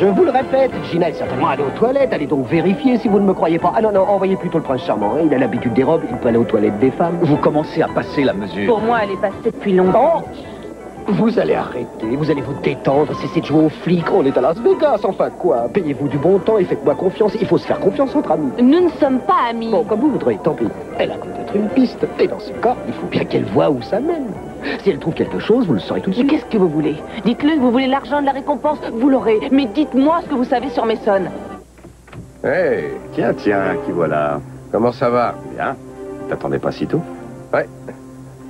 Je vous le répète, Gina est certainement allée aux toilettes. Allez donc vérifier si vous ne me croyez pas. Ah non, non, envoyez plutôt le prince charmant. Hein. Il a l'habitude des robes, il peut aller aux toilettes des femmes. Vous commencez à passer la mesure. Pour moi, elle est passée depuis longtemps. Oh, vous allez arrêter, vous allez vous détendre, cessez de jouer aux flics. On est à Las Vegas, enfin quoi. Payez-vous du bon temps et faites-moi confiance. Il faut se faire confiance entre amis. Nous ne sommes pas amis. Bon, comme vous voudrez, tant pis. Elle a peut-être une piste. Et dans ce cas, il faut bien qu'elle voie où ça mène. Si elle trouve quelque chose, vous le saurez tout de Mais suite. qu'est-ce que vous voulez? Dites-le, vous voulez l'argent de la récompense, vous l'aurez. Mais dites-moi ce que vous savez sur Mason. Hey, Tiens, qui voilà. comment ça va? Bien. T'attendais pas si tôt? Ouais.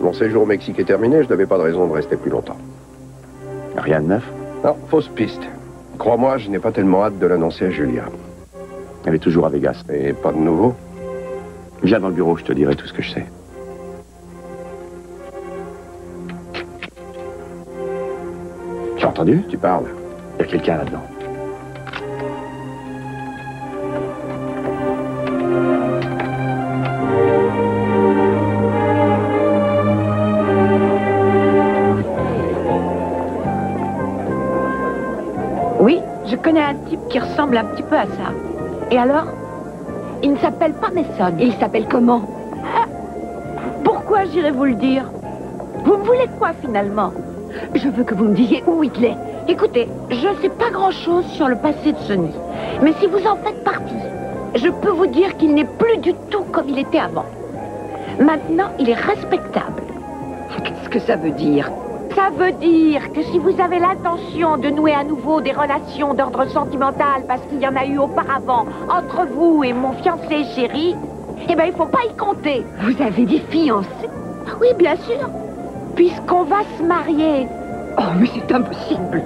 Mon séjour au Mexique est terminé, je n'avais pas de raison de rester plus longtemps. Rien de neuf? Non, fausse piste. Crois-moi, je n'ai pas tellement hâte de l'annoncer à Julia. Elle est toujours à Vegas. Et pas de nouveau? Viens dans le bureau, je te dirai tout ce que je sais. Tu as entendu? Tu parles. Il y a quelqu'un là-dedans. Oui, je connais un type qui ressemble un petit peu à ça. Et alors? Il ne s'appelle pas Mason. Il s'appelle comment? Ah, pourquoi j'irais vous le dire? Vous me voulez quoi finalement? Je veux que vous me disiez où il est. Écoutez, je ne sais pas grand-chose sur le passé de Sonny. Mais si vous en faites partie, je peux vous dire qu'il n'est plus du tout comme il était avant. Maintenant, il est respectable. Qu'est-ce que ça veut dire? Ça veut dire que si vous avez l'intention de nouer à nouveau des relations d'ordre sentimental parce qu'il y en a eu auparavant entre vous et mon fiancé chéri, eh bien, il ne faut pas y compter. Vous avez dit fiancé? Oui, bien sûr. Puisqu'on va se marier. Oh, mais c'est impossible.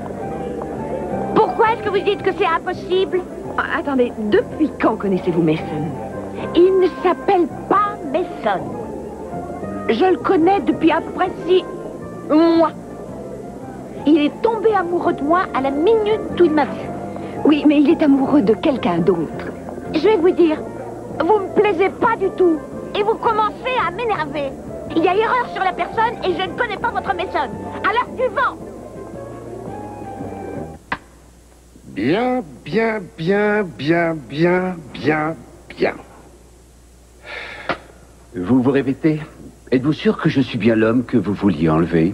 Pourquoi est-ce que vous dites que c'est impossible? Attendez, depuis quand connaissez-vous Mason? Il ne s'appelle pas Mason. Je le connais depuis à peu près 6 mois. Il est tombé amoureux de moi à la minute où il m'a vu. Oui, mais il est amoureux de quelqu'un d'autre. Je vais vous dire, vous me plaisez pas du tout. Et vous commencez à m'énerver. Il y a erreur sur la personne et je ne connais pas votre Mason. Alors du vent. Bien, bien, bien, bien, bien, bien, bien. Vous vous répétez? Êtes-vous sûr que je suis bien l'homme que vous vouliez enlever?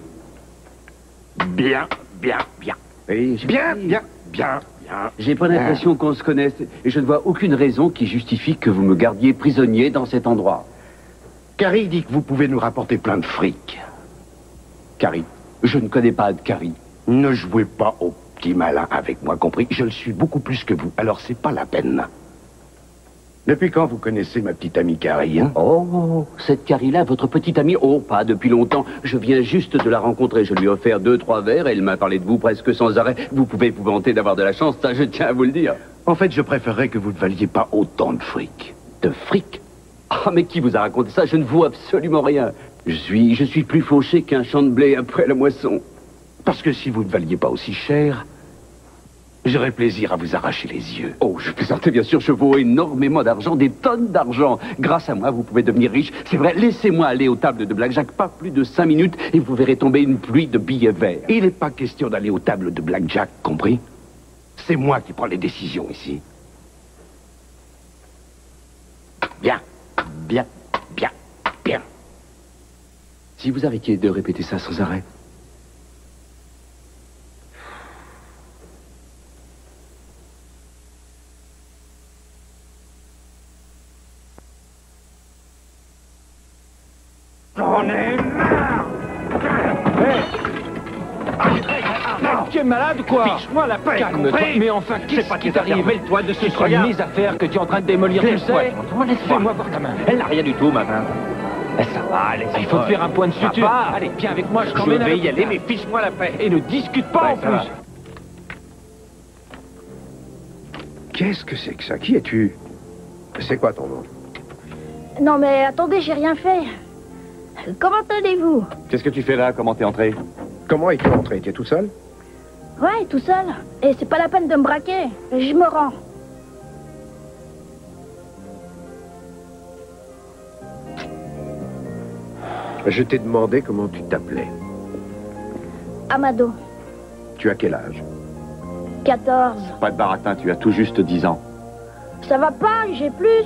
Bien, bien, bien. Oui, Bien, bien, bien, bien. J'ai pas l'impression qu'on se connaisse et je ne vois aucune raison qui justifie que vous me gardiez prisonnier dans cet endroit. Carrie dit que vous pouvez nous rapporter plein de fric. Carrie, je ne connais pas de Carrie. Ne jouez pas au petit malin avec moi, compris? Je le suis beaucoup plus que vous, alors c'est pas la peine. Depuis quand vous connaissez ma petite amie Carrie, hein? Oh, cette Carrie-là, votre petite amie? Oh, pas depuis longtemps. Je viens juste de la rencontrer. Je lui ai offert 2-3 verres et elle m'a parlé de vous presque sans arrêt. Vous pouvez vous vanter d'avoir de la chance, ça je tiens à vous le dire. En fait, je préférerais que vous ne valiez pas autant de fric. De fric? Ah, mais qui vous a raconté ça? Je ne vaux absolument rien. Je suis plus fauché qu'un champ de blé après la moisson. Parce que si vous ne valiez pas aussi cher, j'aurais plaisir à vous arracher les yeux. Oh, je plaisantais bien sûr, je vaux énormément d'argent, des tonnes d'argent. Grâce à moi, vous pouvez devenir riche. C'est vrai, laissez-moi aller aux tables de blackjack, pas plus de 5 minutes, et vous verrez tomber une pluie de billets verts. Il n'est pas question d'aller aux tables de blackjack, compris? C'est moi qui prends les décisions ici. Bien, bien, bien, bien. Si vous arrêtiez de répéter ça sans arrêt. J'en ai marre! Tu es malade ou quoi? Fiche-moi la paix, Calme-toi. compris? Mais enfin, qu'est-ce qui t'arrive? Mêle-toi de ce Ce sont mes affaires que tu es en train de démolir, tu le sais. Fais-moi voir ta main. Elle n'a rien du tout, ma main. Ça va, laisse-moi. Il faut te faire un point de suture. Papa. Allez, viens avec moi, je Je t'emmène à vais y aller, l'hôpital. mais fiche-moi la paix. Et ne discute pas en ça va. plus. Qu'est-ce que c'est que ça? Qui es-tu? C'est quoi ton nom? Non mais attendez, j'ai rien fait. Comment allez-vous? Qu'est-ce que tu fais là? Comment t'es entré? Comment es-tu entré? Tu es tout seul? Ouais, tout seul. Et c'est pas la peine de me braquer. Je me rends. Je t'ai demandé comment tu t'appelais. Amado. Tu as quel âge? 14. Pas de baratin, tu as tout juste 10 ans. Ça va pas, j'ai plus.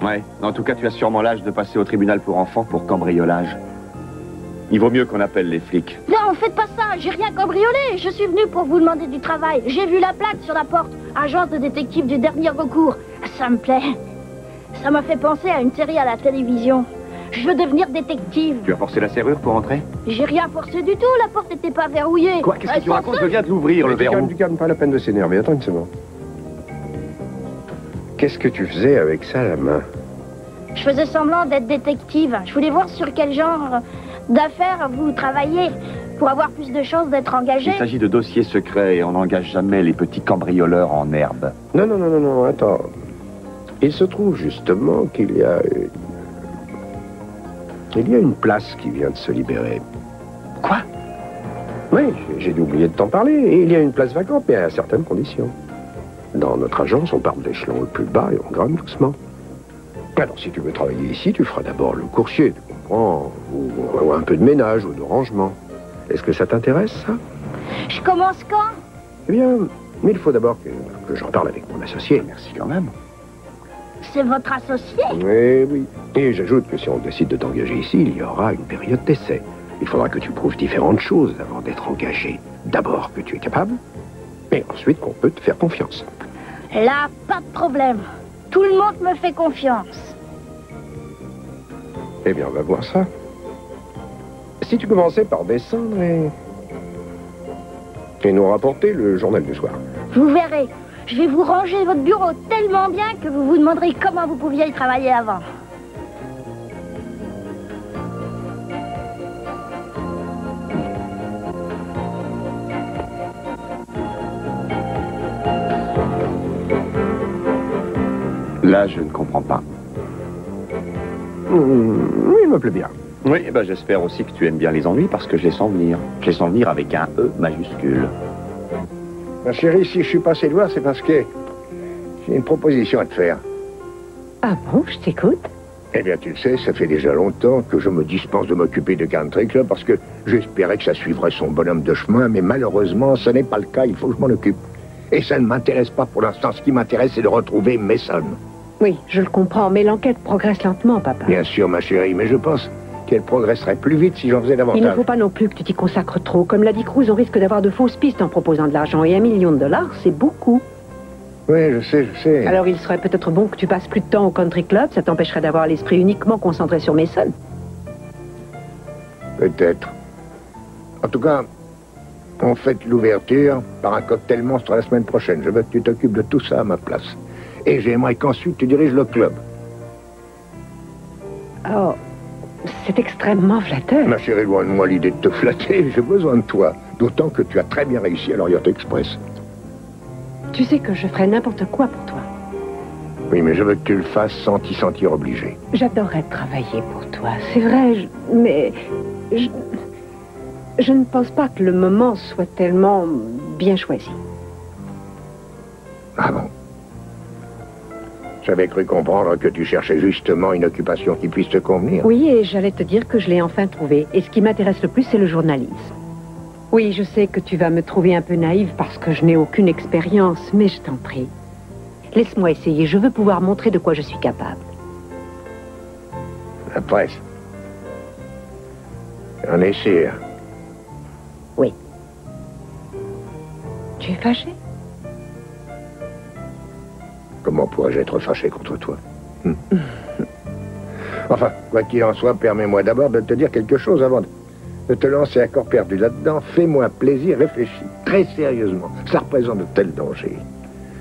Ouais, en tout cas, tu as sûrement l'âge de passer au tribunal pour enfants pour cambriolage. Il vaut mieux qu'on appelle les flics. Non, faites pas ça, j'ai rien cambriolé. Je suis venu pour vous demander du travail. J'ai vu la plaque sur la porte. Agence de détective du dernier recours. Ça me plaît. Ça m'a fait penser à une série à la télévision. Je veux devenir détective. Tu as forcé la serrure pour entrer? J'ai rien forcé du tout, la porte n'était pas verrouillée. Quoi? Qu'est-ce que tu racontes? Je viens de l'ouvrir, le verrou. Du calme, pas la peine de s'énerver. Attends une seconde. Qu'est-ce que tu faisais avec ça à la main? Je faisais semblant d'être détective. Je voulais voir sur quel genre d'affaires vous travaillez pour avoir plus de chances d'être engagé. Il s'agit de dossiers secrets et on n'engage jamais les petits cambrioleurs en herbe. Non, attends. Il se trouve justement qu'il y a une place qui vient de se libérer. Quoi? Oui, j'ai oublié de t'en parler. Et il y a une place vacante, mais à certaines conditions. Dans notre agence, on part de l'échelon le plus bas et on grimpe doucement. Alors, si tu veux travailler ici, tu feras d'abord le coursier, tu comprends? Ou un peu de ménage ou de rangement. Est-ce que ça t'intéresse, ça? Je commence quand? Eh bien, mais il faut d'abord que j'en parle avec mon associé. Merci quand même. C'est votre associé? Oui. Et j'ajoute que si on décide de t'engager ici, il y aura une période d'essai. Il faudra que tu prouves différentes choses avant d'être engagé. D'abord que tu es capable, et ensuite qu'on peut te faire confiance. Là, pas de problème. Tout le monde me fait confiance. Eh bien, on va voir ça. Si tu commençais par descendre et nous rapporter le journal du soir. Vous verrez. Je vais vous ranger votre bureau tellement bien que vous vous demanderez comment vous pouviez y travailler avant. Là, je ne comprends pas. Il me plaît bien. Oui, ben j'espère aussi que tu aimes bien les ennuis parce que je les sens venir. Je les sens venir avec un E majuscule. Ma chérie, si je suis passé de voir, c'est parce que j'ai une proposition à te faire. Ah bon, je t'écoute. Eh bien, tu le sais, ça fait déjà longtemps que je me dispense de m'occuper de Country Club parce que j'espérais que ça suivrait son bonhomme de chemin, mais malheureusement, ce n'est pas le cas, il faut que je m'en occupe. Et ça ne m'intéresse pas pour l'instant. Ce qui m'intéresse, c'est de retrouver Mason. Oui, je le comprends, mais l'enquête progresse lentement, papa. Bien sûr, ma chérie, mais je pense qu'elle progresserait plus vite si j'en faisais davantage. Il ne faut pas non plus que tu t'y consacres trop. Comme l'a dit Cruz, on risque d'avoir de fausses pistes en proposant de l'argent. Et $1 million, c'est beaucoup. Oui, je sais. Alors il serait peut-être bon que tu passes plus de temps au country club. Ça t'empêcherait d'avoir l'esprit uniquement concentré sur Mason. Peut-être. En tout cas, on fête l'ouverture par un cocktail monstre la semaine prochaine. Je veux que tu t'occupes de tout ça à ma place. Et j'aimerais qu'ensuite tu diriges le club. Oh, c'est extrêmement flatteur. Ma chérie, loin de moi l'idée de te flatter. J'ai besoin de toi. D'autant que tu as très bien réussi à l'Orient Express. Tu sais que je ferais n'importe quoi pour toi. Oui, mais je veux que tu le fasses sans t'y sentir obligé. J'adorerais travailler pour toi, c'est vrai, mais je ne pense pas que le moment soit tellement bien choisi. Ah bon? J'avais cru comprendre que tu cherchais justement une occupation qui puisse te convenir. Oui, et j'allais te dire que je l'ai enfin trouvé. Et ce qui m'intéresse le plus, c'est le journalisme. Oui, je sais que tu vas me trouver un peu naïve parce que je n'ai aucune expérience, mais je t'en prie. Laisse-moi essayer, je veux pouvoir montrer de quoi je suis capable. La presse. J'en ai sûr. Oui. Tu es fâché? Comment pourrais-je être fâché contre toi? Enfin, quoi qu'il en soit, permets-moi d'abord de te dire quelque chose avant de te lancer à corps perdu là-dedans. Fais-moi plaisir, réfléchis très sérieusement. Ça représente de tels dangers.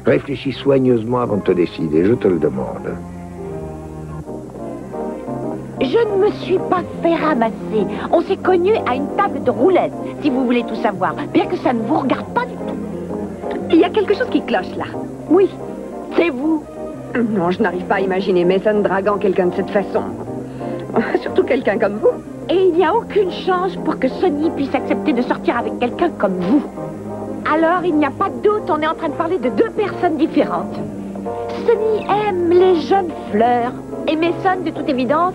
Réfléchis soigneusement avant de te décider, je te le demande. Je ne me suis pas fait ramasser. On s'est connus à une table de roulette, si vous voulez tout savoir, bien que ça ne vous regarde pas du tout. Il y a quelque chose qui cloche là. Oui, c'est vous. Non, je n'arrive pas à imaginer Mason draguant quelqu'un de cette façon. Surtout quelqu'un comme vous. Et il n'y a aucune chance pour que Sonny puisse accepter de sortir avec quelqu'un comme vous. Alors, il n'y a pas de doute, on est en train de parler de deux personnes différentes. Sonny aime les jeunes fleurs, et Mason, de toute évidence,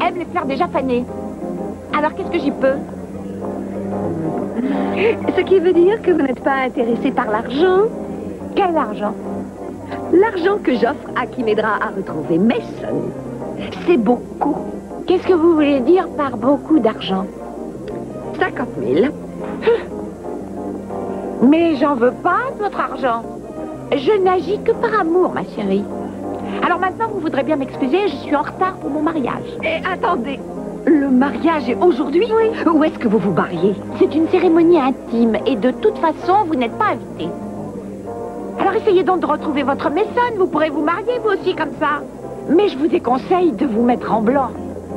aime les fleurs déjà fanées. Alors, qu'est-ce que j'y peux? Ce qui veut dire que vous n'êtes pas intéressé par l'argent? Quel argent? L'argent que j'offre à qui m'aidera à retrouver Mason. C'est beaucoup. Qu'est-ce que vous voulez dire par beaucoup d'argent? 50 000. Mais j'en veux pas de votre argent. Je n'agis que par amour, ma chérie. Alors maintenant, vous voudrez bien m'excuser, je suis en retard pour mon mariage. Et attendez, le mariage est aujourd'hui? Oui. Où est-ce que vous vous mariez? C'est une cérémonie intime et de toute façon, vous n'êtes pas invité. Alors essayez donc de retrouver votre Mason, vous pourrez vous marier vous aussi comme ça. Mais je vous déconseille de vous mettre en blanc.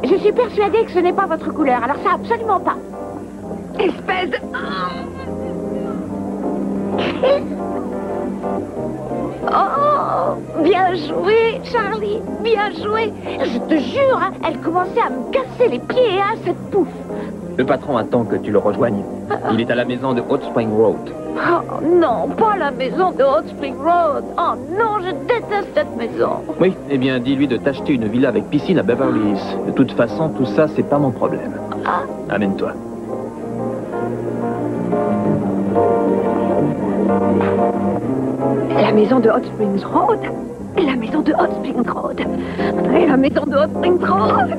Je suis persuadée que ce n'est pas votre couleur, alors ça absolument pas. Espèce de... Oh, bien joué, Charlie, bien joué. Je te jure, hein, elle commençait à me casser les pieds, hein, cette pouffe. Le patron attend que tu le rejoignes. Il est à la maison de Hot Spring Road. Oh non, pas la maison de Hot Spring Road. Oh non, je déteste cette maison. Oui, eh bien, dis-lui de t'acheter une villa avec piscine à Beverly Hills. De toute façon, tout ça, c'est pas mon problème. Amène-toi. La maison de Hot Springs Road. La maison de Hot Springs Road. Et la maison de Hot Springs Road.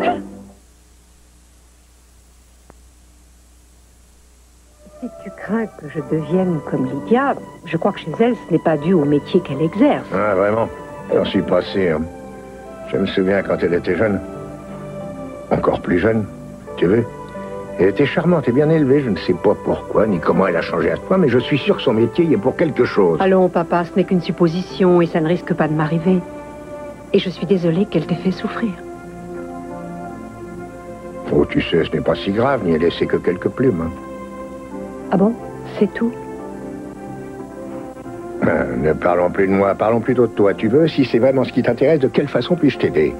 Si tu crains que je devienne comme Lydia, je crois que chez elle, ce n'est pas dû au métier qu'elle exerce. Ah, vraiment? J'en suis passé. Hein. Je me souviens quand elle était jeune. Encore plus jeune, tu veux? Elle était charmante et bien élevée. Je ne sais pas pourquoi, ni comment elle a changé à toi, mais je suis sûr que son métier y est pour quelque chose. Allons, papa, ce n'est qu'une supposition et ça ne risque pas de m'arriver. Et je suis désolée qu'elle t'ait fait souffrir. Oh, tu sais, ce n'est pas si grave, n'y a laissé que quelques plumes. Hein. Ah bon? C'est tout? Ne parlons plus de moi, parlons plutôt de toi. Tu veux, si c'est vraiment ce qui t'intéresse, de quelle façon puis-je t'aider?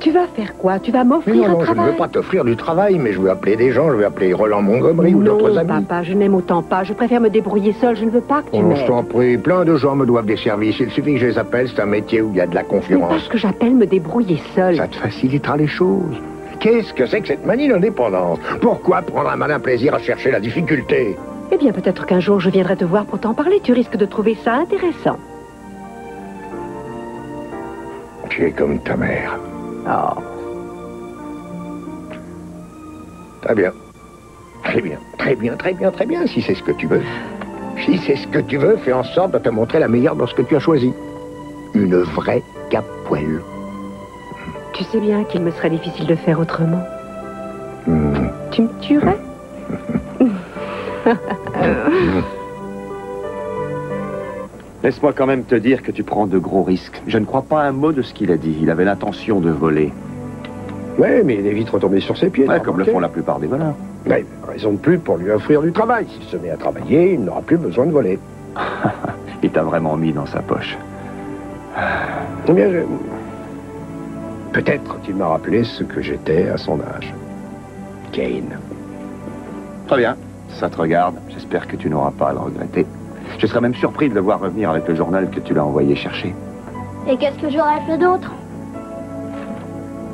Tu vas faire quoi? Tu vas m'offrir non, un travail? Je ne veux pas t'offrir du travail, mais je veux appeler des gens, je veux appeler Roland Montgomery ou d'autres amis. Non, papa, je n'aime autant pas. Je préfère me débrouiller seule. Je ne veux pas que tu m'aides. Je t'en prie, plein de gens me doivent des services. Il suffit que je les appelle, c'est un métier où il y a de la Ce n'est concurrence. pas ce que j'appelle me débrouiller seule. Ça te facilitera les choses. Qu'est-ce que c'est que cette manie d'indépendance? Pourquoi prendre un malin plaisir à chercher la difficulté? Eh bien, peut-être qu'un jour, je viendrai te voir pour t'en parler. Tu risques de trouver ça intéressant. Tu es comme ta mère. Oh. Très bien. Très bien, très bien, très bien, très bien, si c'est ce que tu veux. Si c'est ce que tu veux, fais en sorte de te montrer la meilleure dans ce que tu as choisi. Une vraie Cap-Poil. Tu sais bien qu'il me serait difficile de faire autrement. Tu me tuerais? Laisse-moi quand même te dire que tu prends de gros risques. Je ne crois pas un mot de ce qu'il a dit. Il avait l'intention de voler. Oui, mais il est vite retombé sur ses pieds. Ouais, comme le font la plupart des voleurs. Ouais, raison de plus pour lui offrir du travail. S'il se met à travailler, il n'aura plus besoin de voler. Il t'a vraiment mis dans sa poche. Eh bien, peut-être qu'il m'a rappelé ce que j'étais à son âge. Kane. Très bien, ça te regarde. J'espère que tu n'auras pas à le regretter. Je serais même surpris de le voir revenir avec le journal que tu l'as envoyé chercher. Et qu'est-ce que j'aurais fait d'autre?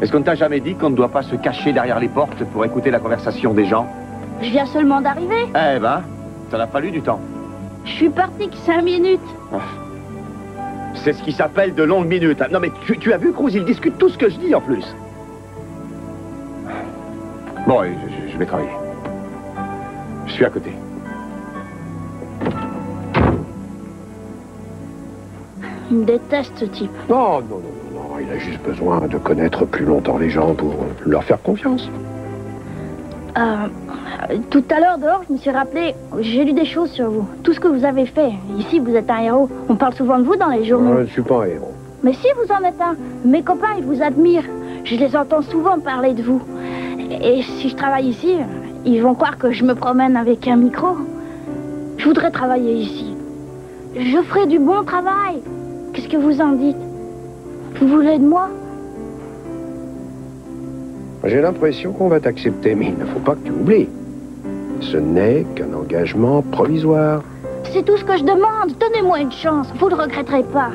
Est-ce qu'on ne t'a jamais dit qu'on ne doit pas se cacher derrière les portes pour écouter la conversation des gens? Je viens seulement d'arriver. Eh ben, ça n'a fallu du temps. Je suis parti que 5 minutes. C'est ce qui s'appelle de longues minutes. Non mais tu as vu, Cruz, il discute tout ce que je dis en plus. Bon, je vais travailler. Je suis à côté. Il me déteste, ce type. Non, non, non, non, il a juste besoin de connaître plus longtemps les gens pour leur faire confiance. Tout à l'heure, dehors, je me suis rappelé, j'ai lu des choses sur vous. Tout ce que vous avez fait. Ici, vous êtes un héros. On parle souvent de vous dans les journaux. Je ne suis pas un héros. Mais si, vous en êtes un. Mes copains, ils vous admirent. Je les entends souvent parler de vous. Et si je travaille ici, ils vont croire que je me promène avec un micro. Je voudrais travailler ici. Je ferai du bon travail. Qu'est-ce que vous en dites? Vous voulez de moi? J'ai l'impression qu'on va t'accepter, mais il ne faut pas que tu oublies. Ce n'est qu'un engagement provisoire. C'est tout ce que je demande. Donnez-moi une chance. Vous ne le regretterez pas.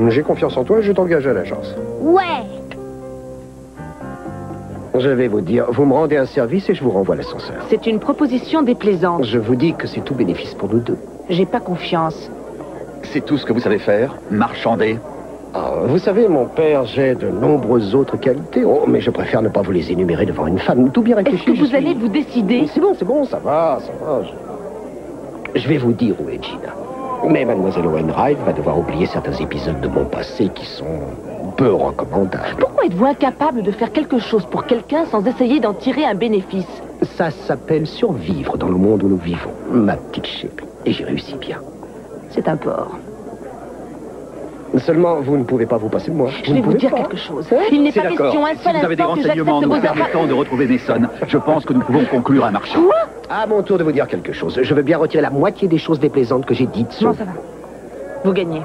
J'ai confiance en toi, je t'engage à l'agence. Ouais. Je vais vous dire, vous me rendez un service et je vous renvoie l'ascenseur. C'est une proposition déplaisante. Je vous dis que c'est tout bénéfice pour nous deux. J'ai pas confiance. C'est tout ce que vous savez faire? Marchander? Ah, vous savez, mon père, j'ai de nombreuses autres qualités. Oh, mais je préfère ne pas vous les énumérer devant une femme. Tout bien réfléchi. Est-ce que vous allez vous décider? C'est bon, ça va. Je vais vous dire où est Gina. Mais mademoiselle Wainwright va devoir oublier certains épisodes de mon passé qui sont peu recommandables. Pourquoi êtes-vous incapable de faire quelque chose pour quelqu'un sans essayer d'en tirer un bénéfice? Ça s'appelle survivre dans le monde où nous vivons, ma petite chérie. Et j'y réussis bien. C'est un porc. Seulement, vous ne pouvez pas vous passer de moi. Je vais vous dire quelque chose. Il n'est pas question un seul Si vous avez des instant que renseignements j'accepte nous vos permettant de retrouver Mason, je pense que nous pouvons conclure un marché. Quoi? À mon tour de vous dire quelque chose. Je veux bien retirer la moitié des choses déplaisantes que j'ai dites. Non, ça va. Vous gagnez.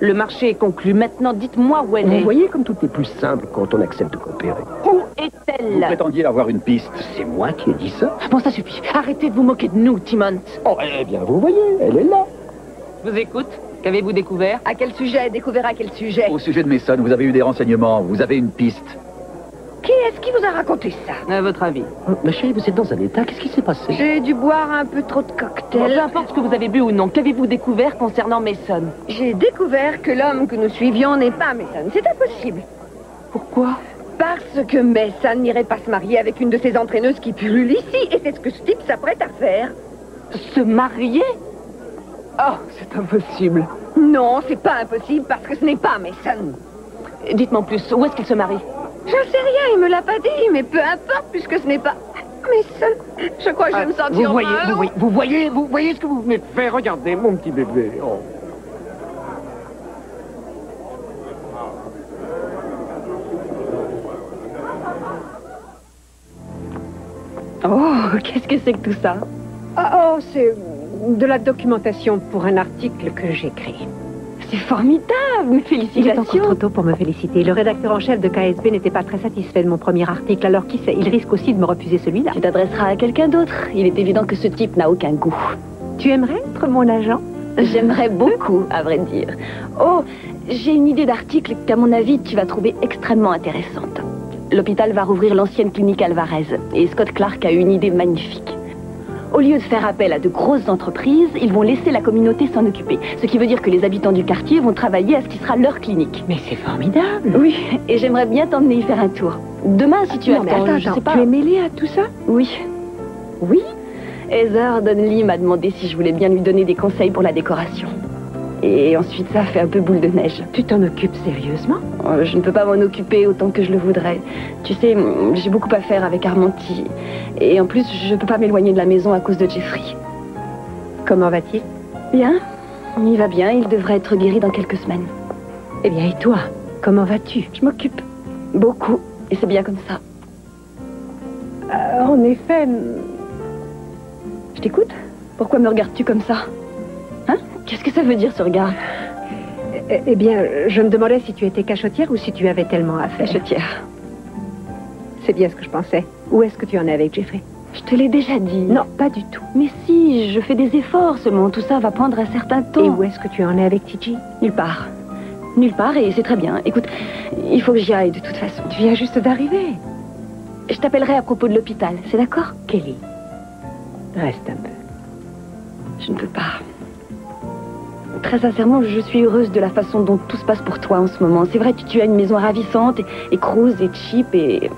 Le marché est conclu. Maintenant, dites-moi où elle est. Vous voyez comme tout est plus simple quand on accepte de coopérer. Où Vous est-elle? prétendiez avoir une piste. C'est moi qui ai dit ça. Bon, ça suffit. Arrêtez de vous moquer de nous, Timmons. Oh, eh bien, vous voyez, elle est là. Je vous écoute. Qu'avez-vous découvert? À quel sujet? Découvert à quel sujet? Au sujet de Mason, vous avez eu des renseignements, vous avez une piste. Qui est-ce qui vous a raconté ça? À votre avis? Ma chérie, vous êtes dans un état. Qu'est-ce qui s'est passé? J'ai dû boire un peu trop de cocktails. Peu importe ce que vous avez bu ou non, qu'avez-vous découvert concernant Mason? J'ai découvert que l'homme que nous suivions n'est pas Mason. C'est impossible. Pourquoi? Parce que Mason n'irait pas se marier avec une de ces entraîneuses qui pullulent ici. Et c'est ce que ce type s'apprête à faire. Se marier? Oh, c'est impossible. Non, c'est pas impossible parce que ce n'est pas Mason. Dites-moi en plus, où est-ce qu'il se marie? J'en sais rien, il me l'a pas dit, mais peu importe puisque ce n'est pas Mason. Je crois que je vais me sentir mal. Vous voyez ce que vous venez de faire. Regardez, mon petit bébé. Oh. Oh, qu'est-ce que c'est que tout ça? Oh, c'est de la documentation pour un article que j'écris. C'est formidable, mes félicitations. Il est encore trop tôt pour me féliciter. Le rédacteur en chef de KSB n'était pas très satisfait de mon premier article, alors qui sait, il risque aussi de me refuser celui-là. Tu t'adresseras à quelqu'un d'autre. Il est évident que ce type n'a aucun goût. Tu aimerais être mon agent? J'aimerais beaucoup, à vrai dire. Oh, j'ai une idée d'article qu'à mon avis, tu vas trouver extrêmement intéressante. L'hôpital va rouvrir l'ancienne clinique Alvarez, et Scott Clark a eu une idée magnifique. Au lieu de faire appel à de grosses entreprises, ils vont laisser la communauté s'en occuper. Ce qui veut dire que les habitants du quartier vont travailler à ce qui sera leur clinique. Mais c'est formidable. Oui, et j'aimerais bien t'emmener y faire un tour. Demain, si tu as le temps, je sais pas. Tu es mêlée à tout ça? Oui. Oui. Heather Donnelly m'a demandé si je voulais bien lui donner des conseils pour la décoration. Et ensuite, ça a fait un peu boule de neige. Tu t'en occupes sérieusement? Je ne peux pas m'en occuper autant que je le voudrais. Tu sais, j'ai beaucoup à faire avec Armanti. Et en plus, je ne peux pas m'éloigner de la maison à cause de Jeffrey. Comment va-t-il? Bien. Il va bien. Il devrait être guéri dans quelques semaines. Eh bien, et toi? Comment vas-tu? Je m'occupe. Beaucoup. Et c'est bien comme ça. En effet... Je t'écoute. Pourquoi me regardes-tu comme ça? Hein? Qu'est-ce que ça veut dire, ce regard? Eh bien, je me demandais si tu étais cachotière ou si tu avais tellement à faire. Cachotière. C'est bien ce que je pensais. Où est-ce que tu en es avec Jeffrey? Je te l'ai déjà dit. Non, pas du tout. Mais si, je fais des efforts seulement. Tout ça va prendre un certain temps. Et où est-ce que tu en es avec TJ? Nulle part. Nulle part, et c'est très bien. Écoute, il faut que j'y aille de toute façon. Tu viens juste d'arriver. Je t'appellerai à propos de l'hôpital, c'est d'accord? Kelly, reste un peu. Je ne peux pas. Très sincèrement, je suis heureuse de la façon dont tout se passe pour toi en ce moment. C'est vrai que tu as une maison ravissante, et Cruz, et cheap, et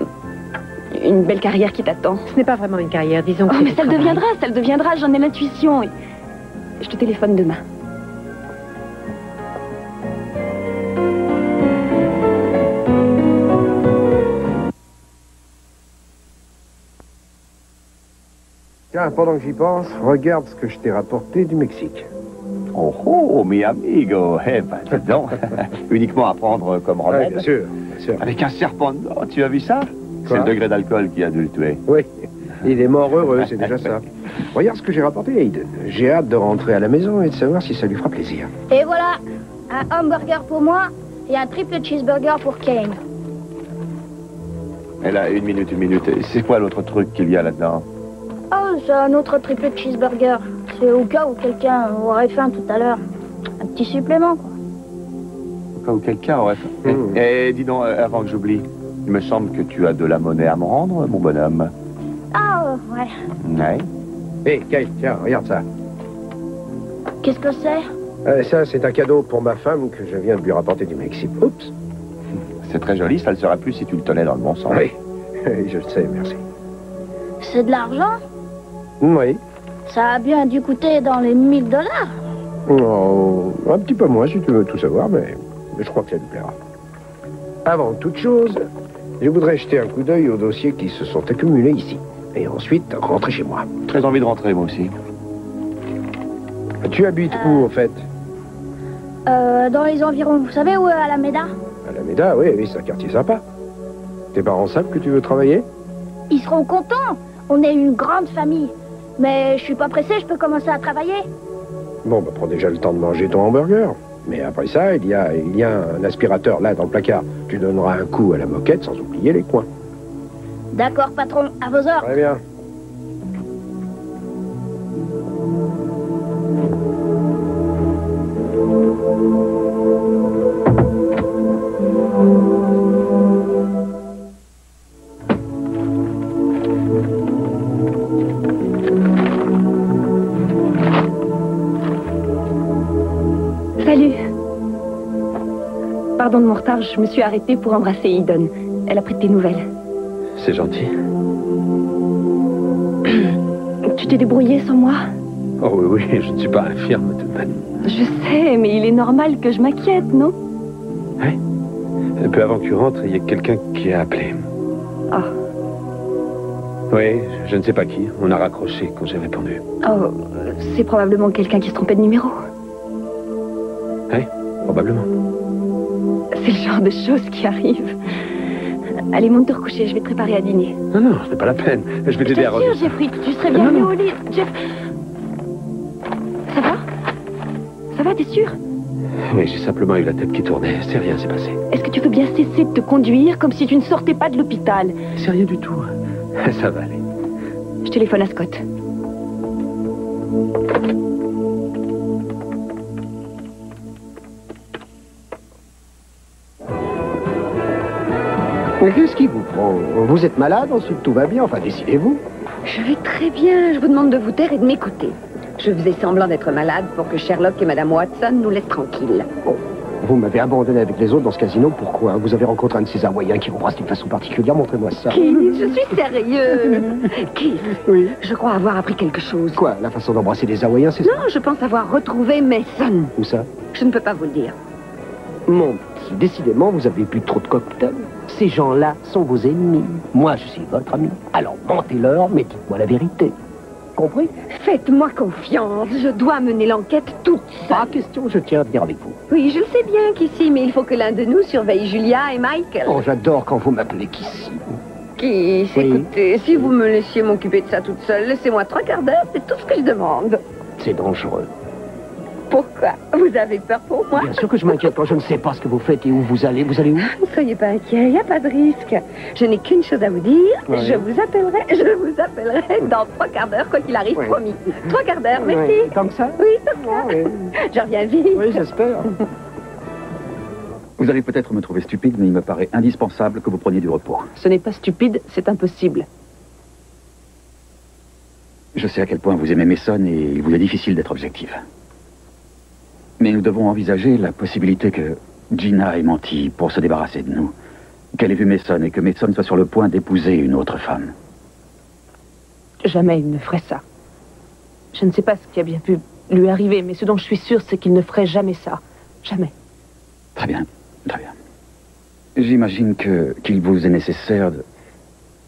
une belle carrière qui t'attend. Ce n'est pas vraiment une carrière, disons que... Oh, mais ça le deviendra, j'en ai l'intuition. Je te téléphone demain. Tiens, pendant que j'y pense, regarde ce que je t'ai rapporté du Mexique. Oh, oh, mi amigo. Eh ben, dis donc. Uniquement à prendre comme remède. Ouais, bien sûr, bien sûr. Avec un serpent dedans, tu as vu ça? C'est Quoi? le degré d'alcool qui a dû le tuer. Oui, il est mort heureux, c'est déjà ça. Regarde ce que j'ai rapporté, Hayden. J'ai hâte de rentrer à la maison et de savoir si ça lui fera plaisir. Et voilà, un hamburger pour moi et un triple cheeseburger pour Kane. Et là, une minute. C'est quoi l'autre truc qu'il y a là-dedans? Oh, c'est un autre triple cheeseburger. C'est au cas où quelqu'un aurait faim tout à l'heure. Un petit supplément, quoi. Au cas où quelqu'un aurait faim. Et dis donc, avant que j'oublie, il me semble que tu as de la monnaie à me rendre, mon bonhomme. Ah, ouais. Ouais. Hé, Kate, tiens, regarde ça. Qu'est-ce que c'est? Ça, c'est un cadeau pour ma femme que je viens de lui rapporter du Mexique. Oups. C'est très joli, ça le sera plus si tu le tenais dans le bon sens. Oui, je le sais, merci. C'est de l'argent? Oui. Ça a bien dû coûter dans les $1000. Oh, un petit peu moins si tu veux tout savoir, mais je crois que ça lui plaira. Avant toute chose, je voudrais jeter un coup d'œil aux dossiers qui se sont accumulés ici. Et ensuite, rentrer chez moi. Très envie de rentrer, moi aussi. Tu habites où, en fait? Dans les environs. Vous savez où est Alameda? Alameda, oui, c'est un quartier sympa. Tes parents savent que tu veux travailler? Ils seront contents. On est une grande famille. Mais je suis pas pressé, je peux commencer à travailler. Bon, bah prends déjà le temps de manger ton hamburger. Mais après ça, il y a un aspirateur là dans le placard. Tu donneras un coup à la moquette sans oublier les coins. D'accord, patron, à vos ordres. Très bien. Salut. Pardon de mon retard, je me suis arrêtée pour embrasser Eden. Elle a pris de tes nouvelles. C'est gentil. Tu t'es débrouillé sans moi? Oh oui, je ne suis pas infirme tout de même. Je sais, mais il est normal que je m'inquiète, non? Oui. Un peu avant que tu rentres, il y a quelqu'un qui a appelé. Ah. Oui, je ne sais pas qui. On a raccroché quand j'ai répondu. Oh, c'est probablement quelqu'un qui se trompait de numéro. Oui, probablement. C'est le genre de choses qui arrivent. Allez, monte te recoucher, je vais te préparer à dîner. Non, non, ce n'est pas la peine. Je vais t'aider à revenir. Bien sûr, Jeffrey, tu serais bienvenu au lit. Jeff... Ça va? Ça va, t'es sûr? Oui, j'ai simplement eu la tête qui tournait. C'est rien, c'est passé. Est-ce que tu veux bien cesser de te conduire comme si tu ne sortais pas de l'hôpital? C'est rien du tout. Ça va aller. Je téléphone à Scott. Mais qu'est-ce qui vous prend? Vous êtes malade, ensuite tout va bien. Enfin, décidez-vous. Je vais très bien. Je vous demande de vous taire et de m'écouter. Je faisais semblant d'être malade pour que Sherlock et Madame Watson nous laissent tranquilles. Bon, vous m'avez abandonné avec les autres dans ce casino. Pourquoi? Vous avez rencontré un de ces Hawaïens qui embrasse d'une façon particulière. Montrez-moi ça. Keith, je suis sérieux. Keith, oui. Je crois avoir appris quelque chose. Quoi? La façon d'embrasser des Hawaïens, c'est ça? Non, je pense avoir retrouvé Mason. Où ça? Je ne peux pas vous le dire. Mon petit, décidément, vous avez bu trop de cocktails. Ces gens-là sont vos ennemis. Moi, je suis votre ami. Alors, mentez-leur, mais dites-moi la vérité. Compris? Faites-moi confiance. Je dois mener l'enquête toute seule. Pas question, je tiens à venir avec vous. Oui, je le sais bien qu'ici, mais il faut que l'un de nous surveille Julia et Michael. Oh, j'adore quand vous m'appelez Kissy. Keith, oui. Écoutez, si vous me laissiez m'occuper de ça toute seule, laissez-moi 3 quarts d'heure, c'est tout ce que je demande. C'est dangereux. Pourquoi? Vous avez peur pour moi? Bien sûr que je m'inquiète quand je ne sais pas ce que vous faites et où vous allez. Vous allez où? Ne soyez pas inquiet, il n'y a pas de risque. Je n'ai qu'une chose à vous dire. Ouais. Je vous appellerai dans 3 quarts d'heure, quoi qu'il arrive, ouais. Promis. 3 quarts d'heure, merci. Ouais. Comme ça? Oui, comme ça. Ouais. Je reviens vite. Oui, j'espère. Vous allez peut-être me trouver stupide, mais il me paraît indispensable que vous preniez du repos. Ce n'est pas stupide, c'est impossible. Je sais à quel point vous aimez Mason et il vous est difficile d'être objectif. Mais nous devons envisager la possibilité que Gina ait menti pour se débarrasser de nous. Qu'elle ait vu Mason et que Mason soit sur le point d'épouser une autre femme. Jamais il ne ferait ça. Je ne sais pas ce qui a bien pu lui arriver, mais ce dont je suis sûre, c'est qu'il ne ferait jamais ça. Jamais. Très bien, très bien. J'imagine qu'il vous est nécessaire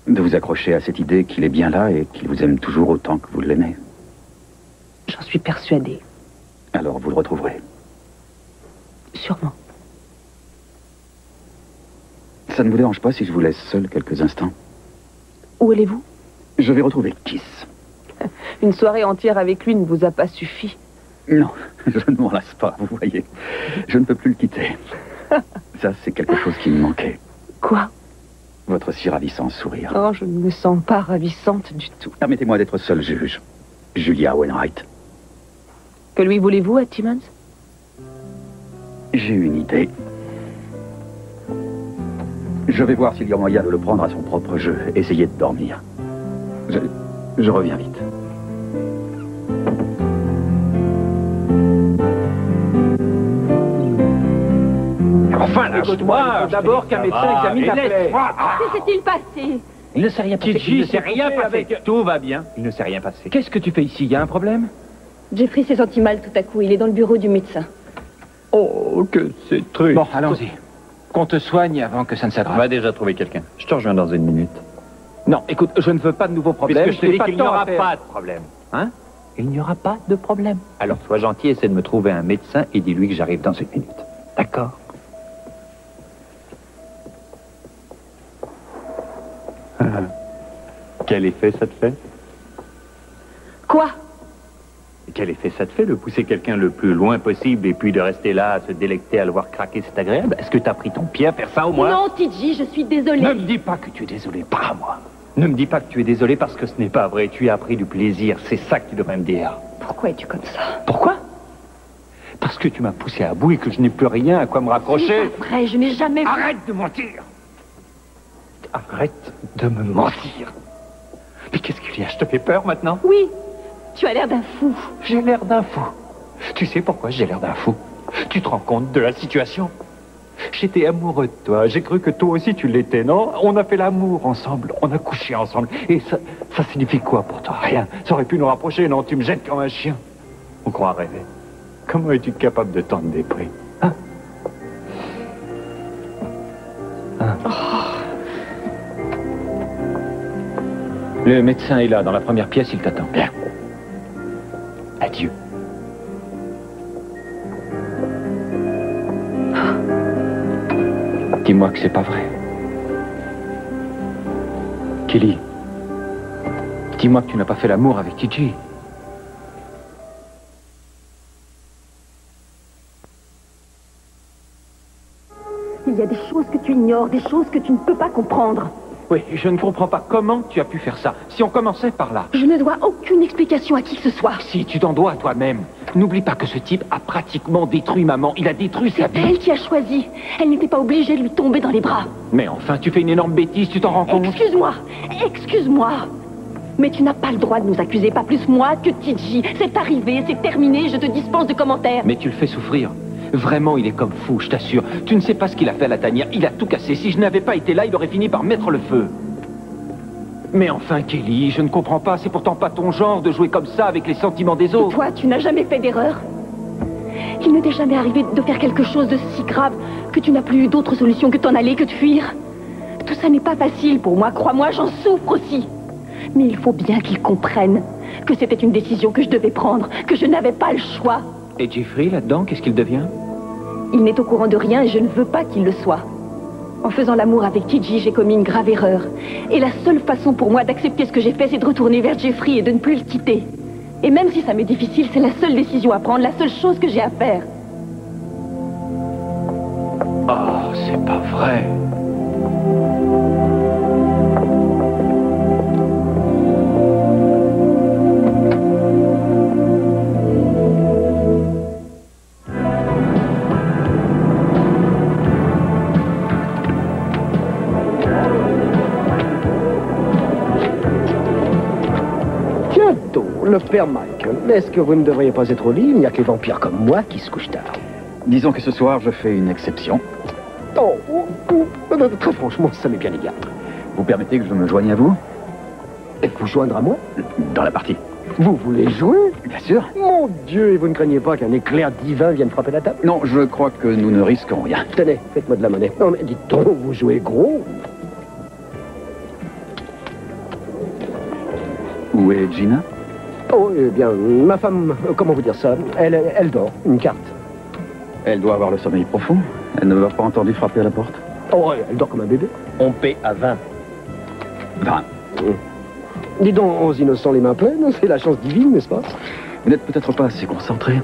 de vous accrocher à cette idée qu'il est bien là et qu'il vous aime toujours autant que vous l'aimez. J'en suis persuadée. Alors vous le retrouverez. Sûrement. Ça ne vous dérange pas si je vous laisse seul quelques instants? Où allez-vous? Je vais retrouver Kiss. Une soirée entière avec lui ne vous a pas suffi? Non, je ne m'en lasse pas, vous voyez. Je ne peux plus le quitter. Ça, c'est quelque chose qui me manquait. Quoi? Votre si ravissant sourire. Oh, je ne me sens pas ravissante du tout. Permettez-moi d'être seul juge. Julia Wainwright. Que lui voulez-vous à Timmons? J'ai une idée. Je vais voir s'il y a moyen de le prendre à son propre jeu. Essayez de dormir. Je reviens vite. Écoute-moi, il faut d'abord qu'un médecin examine la plaie. Que s'est-il passé? Il ne s'est rien passé. Gigi, Il ne s'est s'est rien coupé passé. avec- Tout va bien. Il ne s'est rien passé. Qu'est-ce que tu fais ici? Il y a un problème? Jeffrey s'est senti mal tout à coup. Il est dans le bureau du médecin. Oh, que c'est triste. Bon, allons-y. Qu'on te soigne avant que ça ne On s'aggrave. va déjà trouver quelqu'un. Je te rejoins dans une minute. Non, écoute, je ne veux pas de nouveaux problèmes. Puisque je te J'ai dis qu'il n'y de temps aura à faire. pas de problème. Hein? Il n'y aura pas de problème. Alors sois gentil, essaie de me trouver un médecin et dis-lui que j'arrive dans une minute. D'accord? Quel effet ça te fait? Quoi? Quel effet ça te fait de pousser quelqu'un le plus loin possible et puis de rester là à se délecter à le voir craquer? C'est agréable? Est-ce que t'as pris ton pied à faire ça au moins? Non, TJ, je suis désolée. Ne me dis pas que tu es désolé, pas à moi. Ne me dis pas que tu es désolé parce que ce n'est pas vrai. Tu as pris du plaisir. C'est ça que tu devrais me dire. Pourquoi es-tu comme ça? Pourquoi? Parce que tu m'as poussé à bout et que je n'ai plus rien à quoi me raccrocher. C'est pas vrai, je n'ai jamais... Arrête de mentir! Arrête de me mentir. Mais qu'est-ce qu'il y a? Je te fais peur maintenant? Oui, tu as l'air d'un fou. J'ai l'air d'un fou. Tu sais pourquoi j'ai l'air d'un fou? Tu te rends compte de la situation? J'étais amoureux de toi. J'ai cru que toi aussi tu l'étais, non? On a fait l'amour ensemble. On a couché ensemble. Et ça signifie quoi pour toi? Rien. Ça aurait pu nous rapprocher, non? Tu me jettes comme un chien. On croit rêver. Comment es-tu capable de tant de mépris? Hein? Hein? Le médecin est là, dans la première pièce, il t'attend. Bien. Adieu. Dis-moi que c'est pas vrai. Kelly, dis-moi que tu n'as pas fait l'amour avec TJ. Il y a des choses que tu ignores, des choses que tu ne peux pas comprendre. Oui, je ne comprends pas comment tu as pu faire ça. Si on commençait par là. Je ne dois aucune explication à qui que ce soit. Si, tu t'en dois à toi-même. N'oublie pas que ce type a pratiquement détruit maman. Il a détruit sa C'est vie. elle qui a choisi. Elle n'était pas obligée de lui tomber dans les bras. Mais enfin, tu fais une énorme bêtise, tu t'en rends compte? Excuse-moi, excuse-moi. Mais tu n'as pas le droit de nous accuser, pas plus moi que TJ. C'est arrivé, c'est terminé, je te dispense de commentaires. Mais tu le fais souffrir. Vraiment, il est comme fou, je t'assure. Tu ne sais pas ce qu'il a fait à la tanière. Il a tout cassé. Si je n'avais pas été là, il aurait fini par mettre le feu. Mais enfin, Kelly, je ne comprends pas. C'est pourtant pas ton genre de jouer comme ça avec les sentiments des autres. Toi, tu n'as jamais fait d'erreur. Il ne t'est jamais arrivé de faire quelque chose de si grave que tu n'as plus eu d'autre solution que t'en aller, que de fuir. Tout ça n'est pas facile pour moi, crois-moi, j'en souffre aussi. Mais il faut bien qu'ils comprennent que c'était une décision que je devais prendre, que je n'avais pas le choix. Et Jeffrey, là-dedans, qu'est-ce qu'il devient? Il n'est au courant de rien et je ne veux pas qu'il le soit. En faisant l'amour avec TJ, j'ai commis une grave erreur. Et la seule façon pour moi d'accepter ce que j'ai fait, c'est de retourner vers Jeffrey et de ne plus le quitter. Et même si ça m'est difficile, c'est la seule décision à prendre, la seule chose que j'ai à faire. Oh, c'est pas vrai. Bientôt, le père Mike. Est-ce que vous ne devriez pas être au lit? Il n'y a que les vampires comme moi qui se couchent tard. Disons que ce soir, je fais une exception. Oh, très franchement, ça m'est bien égal. Vous permettez que je me joigne à vous? Et vous joindre à moi? Dans la partie. Vous voulez jouer? Bien sûr. Mon Dieu, et vous ne craignez pas qu'un éclair divin vienne frapper la table? Non, je crois que nous ne risquons rien. Tenez, faites-moi de la monnaie. Non, mais dites donc, vous jouez gros? Où est Gina? Oh, eh bien, ma femme, comment vous dire ça? Elle dort, une carte. Elle doit avoir le sommeil profond. Elle ne m'a pas entendu frapper à la porte. Oh, elle dort comme un bébé. On paie à 20. 20. Dis donc, aux innocents les mains pleines, c'est la chance divine, n'est-ce pas? Vous n'êtes peut-être pas assez concentré.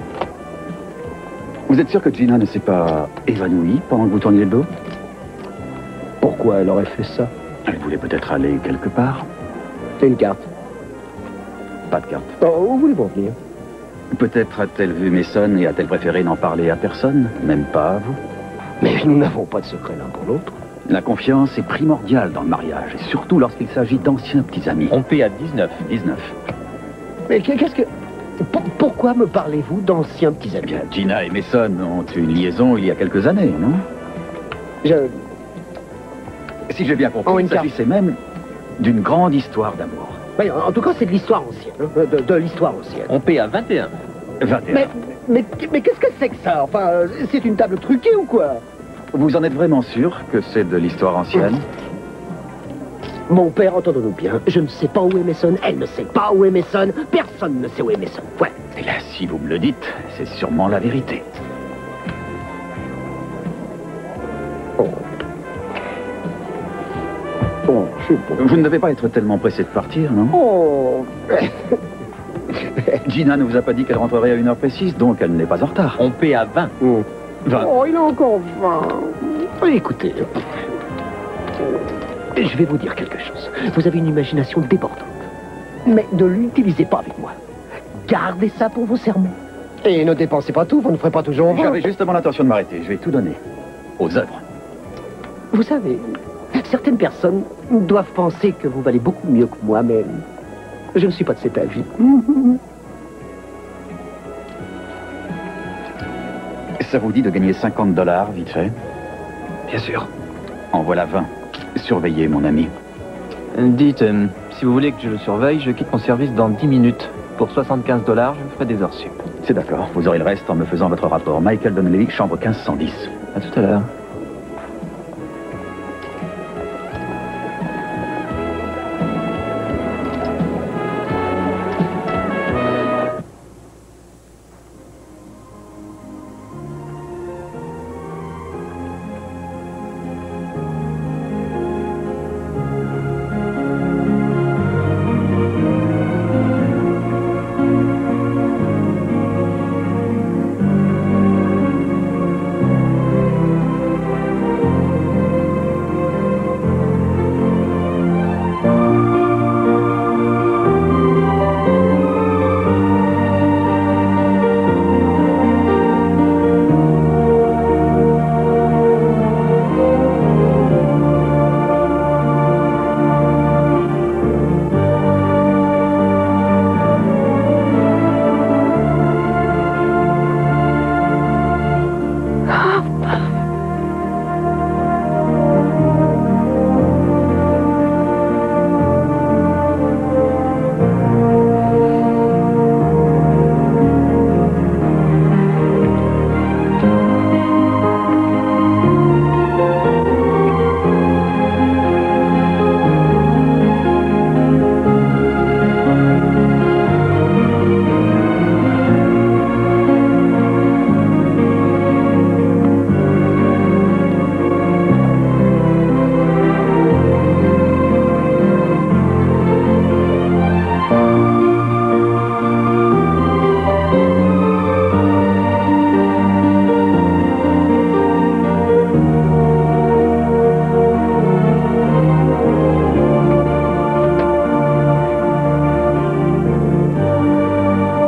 Vous êtes sûr que Gina ne s'est pas évanouie pendant que vous tourniez le dos? Pourquoi elle aurait fait ça? Elle voulait peut-être aller quelque part. C'est une carte. Pas de carte. Oh, où voulez-vous en venir? Peut-être a-t-elle vu Mason et a-t-elle préféré n'en parler à personne, même pas à vous? Mais nous n'avons pas de secret l'un pour l'autre. La confiance est primordiale dans le mariage, et surtout lorsqu'il s'agit d'anciens petits amis. On paie à 19. 19. Mais qu'est-ce que... Pourquoi me parlez-vous d'anciens petits amis? Bien, Gina et Mason ont eu une liaison il y a quelques années, non? Si j'ai bien compris, il s'agissait même d'une grande histoire d'amour. Oui, en tout cas, c'est de l'histoire ancienne. De l'histoire ancienne. On paie à 21. 21. Mais qu'est-ce que c'est que ça? Enfin, c'est une table truquée ou quoi? Vous en êtes vraiment sûr que c'est de l'histoire ancienne? Mon père, entendons-nous bien, je ne sais pas où est Mason, elle ne sait pas où est Mason, personne ne sait où est Mason. Ouais. Et là, si vous me le dites, c'est sûrement la vérité. Vous ne devez pas être tellement pressé de partir, non? Oh. Gina ne vous a pas dit qu'elle rentrerait à une heure précise, donc elle n'est pas en retard. On paie à 20. 20. Oh, il a encore 20. Écoutez, je vais vous dire quelque chose. Vous avez une imagination débordante. Mais ne l'utilisez pas avec moi. Gardez ça pour vos sermons. Et ne dépensez pas tout, vous ne ferez pas toujours vendre. J'avais justement l'intention de m'arrêter. Je vais tout donner. Aux œuvres. Vous savez, certaines personnes doivent penser que vous valez beaucoup mieux que moi, mais je ne suis pas de cet avis. Ça vous dit de gagner $50, vite fait? Bien sûr. En voilà 20. Surveillez, mon ami. Dites, si vous voulez que je le surveille, je quitte mon service dans 10 minutes. Pour $75, je vous ferai des heures sup. C'est d'accord. Vous aurez le reste en me faisant votre rapport. Michael Donnelly, chambre 1510. À tout à l'heure.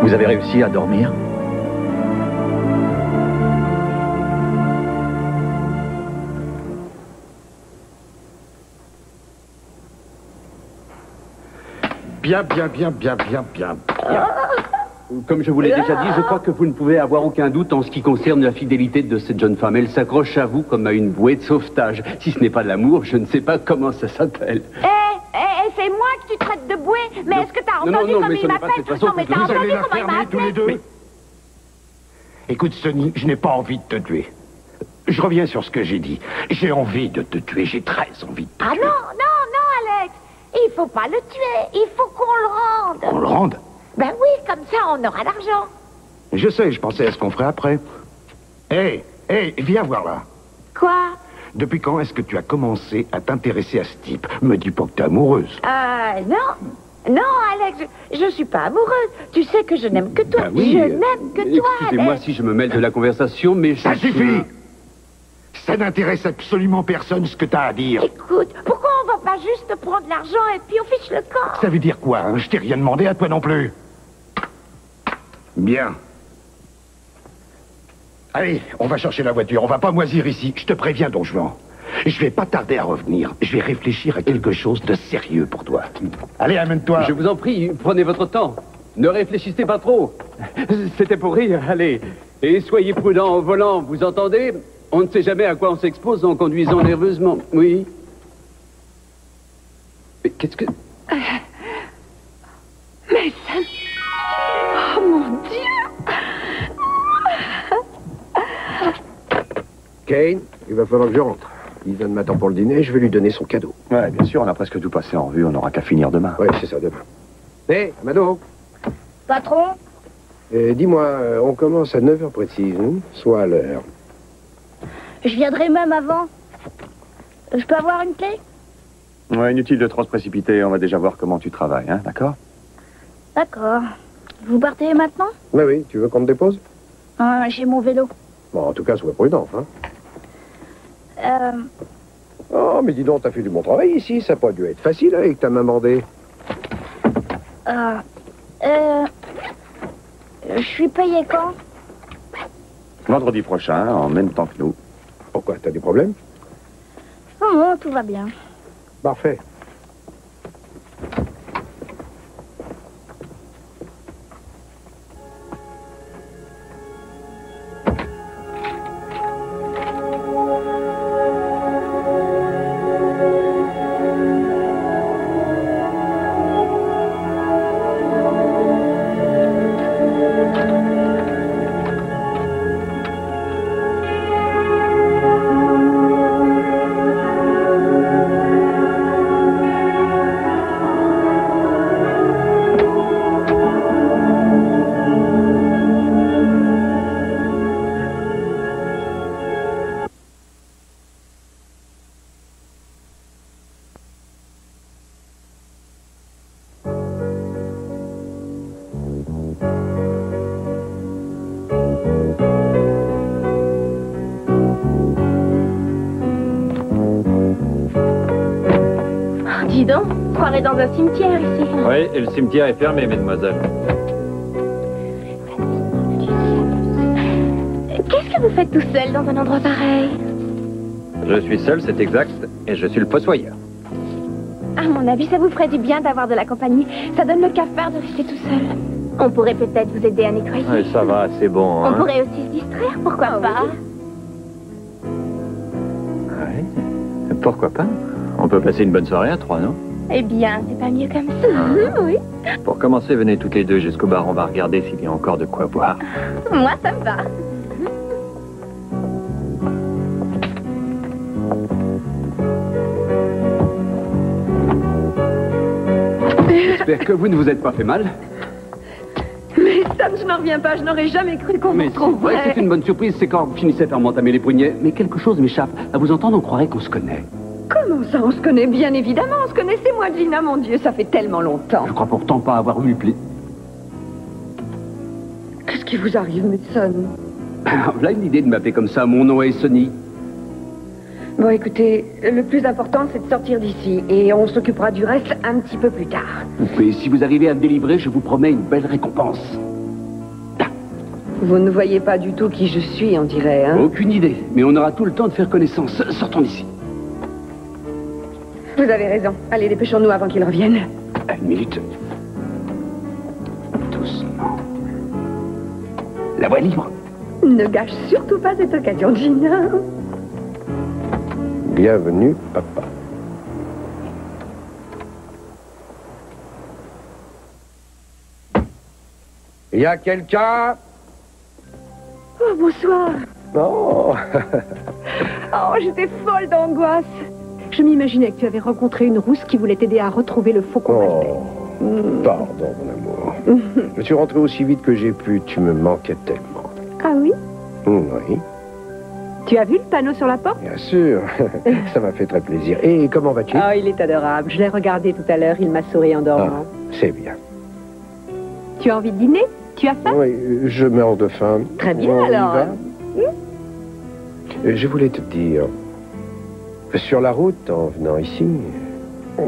Vous avez réussi à dormir? Bien. Comme je vous l'ai déjà dit, je crois que vous ne pouvez avoir aucun doute en ce qui concerne la fidélité de cette jeune femme. Elle s'accroche à vous comme à une bouée de sauvetage. Si ce n'est pas de l'amour, je ne sais pas comment ça s'appelle. C'est moi que tu traites de bouée. Mais est-ce que t'as entendu non, comme mais il ce n'est pas m'appelle? cette façon Non, mais que t'as vous entendu allez la comment il fermer m'a tous les appelé? deux. Écoute, Sonny, je n'ai pas envie de te tuer. Je reviens sur ce que j'ai dit. J'ai envie de te tuer, j'ai très envie de te tuer. Ah non, Alex. Il faut pas le tuer. Il faut qu'on le rende. On le rende? Ben oui, comme ça, on aura l'argent. Je sais, je pensais à ce qu'on ferait après. Hé, viens voir là. Quoi? Depuis quand est-ce que tu as commencé à t'intéresser à ce type? Me dis pas que t'es amoureuse. Non, Alex, je suis pas amoureuse. Tu sais que je n'aime que toi. Ben oui, je n'aime que toi, Excusez-moi Alex. si je me mêle de la conversation, mais je... Ça suffit! Ça n'intéresse absolument personne ce que t'as à dire. Écoute, pourquoi on va pas juste prendre l'argent et puis on fiche le camp? Ça veut dire quoi, hein? Je t'ai rien demandé à toi non plus. Bien. Allez, on va chercher la voiture. On va pas moisir ici. Je te préviens, Don Juan. Je vais pas tarder à revenir. Je vais réfléchir à quelque chose de sérieux pour toi. Allez, amène-toi. Je vous en prie, prenez votre temps. Ne réfléchissez pas trop. C'était pour rire, allez. Et soyez prudent au volant, vous entendez? On ne sait jamais à quoi on s'expose en conduisant nerveusement. Oui. Mais qu'est-ce que... Mason. Oh mon Dieu. Kane, il va falloir que je rentre. Ethan m'attend pour le dîner, je vais lui donner son cadeau. Ouais, bien sûr, on a presque tout passé en revue, on n'aura qu'à finir demain. Ouais, c'est ça, demain. Hé, Amado. Patron? Dis-moi, on commence à 9h précise, hein, soit à l'heure. Je viendrai même avant. Je peux avoir une clé? Ouais, inutile de trop se précipiter, on va déjà voir comment tu travailles, hein, d'accord? D'accord. Vous partez maintenant? Oui, tu veux qu'on te dépose? J'ai mon vélo. Bon, en tout cas, sois prudent, hein. Oh, mais dis donc, t'as fait du bon travail ici, ça n'a pas dû être facile avec ta main bandée. Je suis payé quand? Vendredi prochain, en même temps que nous. Pourquoi, t'as des problèmes? Non, tout va bien. Parfait. Dis donc, on croirait dans un cimetière ici. Oui, et le cimetière est fermé, mesdemoiselles. Qu'est-ce que vous faites tout seul dans un endroit pareil? Je suis seul, c'est exact, et je suis le fossoyeur. À mon avis, ça vous ferait du bien d'avoir de la compagnie. Ça donne le cafard de rester tout seul. On pourrait peut-être vous aider à nettoyer. Oui, ça va, c'est bon. On pourrait aussi se distraire, pourquoi pas? Oui. Pourquoi pas? On peut passer une bonne soirée à trois, non? Eh bien, c'est pas mieux comme ça. Oui. Pour commencer, venez toutes les deux jusqu'au bar, on va regarder s'il y a encore de quoi boire. Moi, ça me va. J'espère que vous ne vous êtes pas fait mal. Mais Sam, je n'en reviens pas, je n'aurais jamais cru qu'on Mais se trouverait. c'est une bonne surprise, c'est quand vous finissez par m'entamer les poignets. Mais quelque chose m'échappe. À vous entendre, on croirait qu'on se connaît. Comment ça, on se connaît bien évidemment, on se connaissait moi, Gina, mon Dieu, ça fait tellement longtemps. Je crois pourtant pas avoir eu le pli. Qu'est-ce qui vous arrive, Mason? Voilà une idée de m'appeler comme ça, mon nom est Sonny. Bon, écoutez, le plus important, c'est de sortir d'ici, et on s'occupera du reste un petit peu plus tard. Mais si vous arrivez à me délivrer, je vous promets une belle récompense. Vous ne voyez pas du tout qui je suis, on dirait, hein? Aucune idée, mais on aura tout le temps de faire connaissance. Sortons d'ici. Vous avez raison. Allez, dépêchons-nous avant qu'il revienne. Une minute. Doucement. La voie libre. Ne gâche surtout pas cette occasion, Gina. Bienvenue, papa. Il y a quelqu'un? Oh, bonsoir. Non. Oh, j'étais folle d'angoisse. Je m'imaginais que tu avais rencontré une rousse qui voulait t'aider à retrouver le faucon maltais. Pardon, mon amour. Je suis rentré aussi vite que j'ai pu. Tu me manquais tellement. Ah oui? Oui. Tu as vu le panneau sur la porte? Bien sûr. Ça m'a fait très plaisir. Et comment vas-tu? Ah, il est adorable. Je l'ai regardé tout à l'heure. Il m'a souri en dormant. C'est bien. Tu as envie de dîner? Tu as faim? Oui, je meurs de faim. Très bien, On y alors. va? Je voulais te dire, sur la route, en venant ici,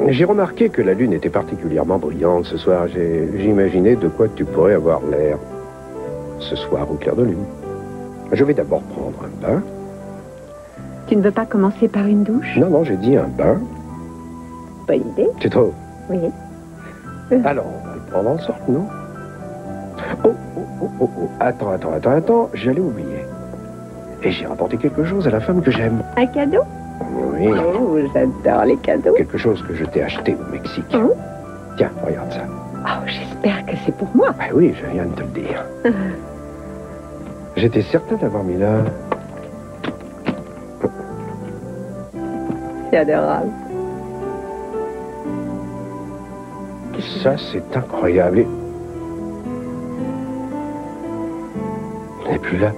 j'ai remarqué que la lune était particulièrement brillante ce soir. J'ai imaginé de quoi tu pourrais avoir l'air ce soir au clair de lune. Je vais d'abord prendre un bain. Tu ne veux pas commencer par une douche? Non, j'ai dit un bain. Bonne idée. Tu trouves? Oui. Alors, on va le prendre en sorte, non? Oh. Attends, j'allais oublier. Et j'ai rapporté quelque chose à la femme que j'aime. Un cadeau? Oui. Oh, j'adore les cadeaux. Quelque chose que je t'ai acheté au Mexique. Oh. Tiens, regarde ça. Oh, j'espère que c'est pour moi. Ben oui, je viens de te le dire. J'étais certain d'avoir mis là. C'est adorable. Ça, c'est incroyable. Elle n'est plus là.